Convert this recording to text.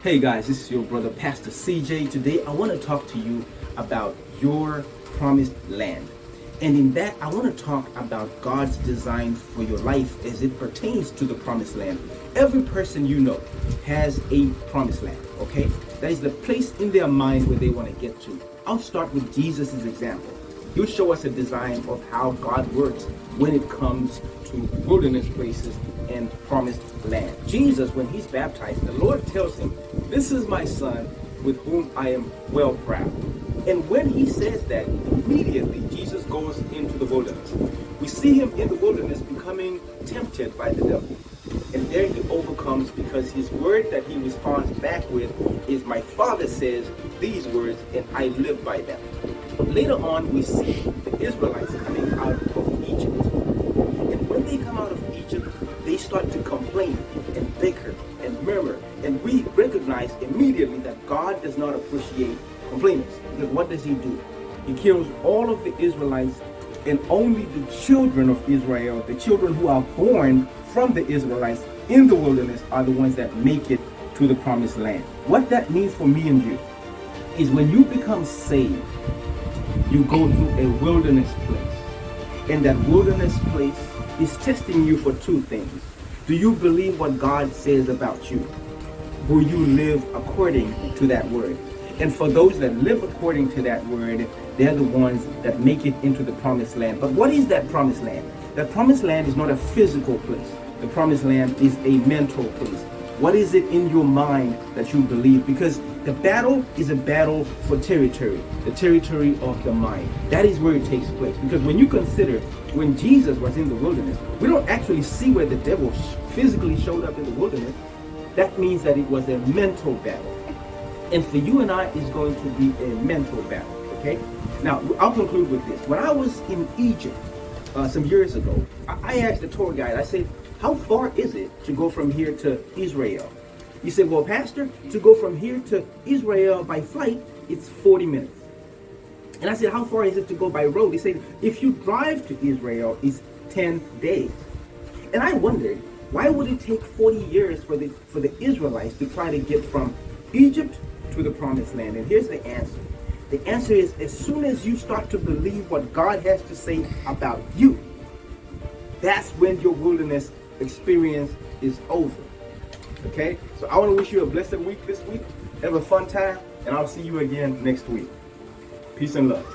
Hey guys, this is your brother Pastor CJ. Today I want to talk to you about your promised land. And in that, I want to talk about God's design for your life as it pertains to the promised land. Every person you know has a promised land, okay? That is the place in their mind where they want to get to. I'll start with Jesus' example. He'll show us a design of how God works when it comes to wilderness places and promised land. Jesus, when he's baptized, the Lord tells him, "This is my son with whom I am well proud." And when he says that, immediately Jesus goes into the wilderness. We see him in the wilderness becoming tempted by the devil. And there he overcomes because his word that he responds back with is, "My Father says these words and I live by them." Later on, we see the Israelites coming out of Egypt. And when they come out of Egypt, they start to complain and bicker and murmur. And we recognize immediately that God does not appreciate complainers. Because what does he do? He kills all of the Israelites, and only the children of Israel, the children who are born from the Israelites in the wilderness, are the ones that make it to the promised land. What that means for me and you is when you become saved, you go through a wilderness place. And that wilderness place is testing you for two things. Do you believe what God says about you? Will you live according to that word? And for those that live according to that word, they're the ones that make it into the promised land. But what is that promised land? That promised land is not a physical place. The promised land is a mental place. What is it in your mind that you believe? Because the battle is a battle for territory, the territory of the mind. That is where it takes place. Because when you consider when Jesus was in the wilderness, we don't actually see where the devil physically showed up in the wilderness. That means that it was a mental battle. And for you and I, it's going to be a mental battle, okay? Now, I'll conclude with this. When I was in Egypt some years ago, I asked the tour guide, I said, "How far is it to go from here to Israel?" He said, "Well, Pastor, to go from here to Israel by flight, it's 40 minutes. And I said, "How far is it to go by road?" He said, "If you drive to Israel, it's 10 days. And I wondered, why would it take 40 years for the Israelites to try to get from Egypt to the promised land? And here's the answer. The answer is, as soon as you start to believe what God has to say about you, that's when your wilderness experience is over. Okay? So I want to wish you a blessed week this week. Have a fun time, and I'll see you again next week. Peace and love.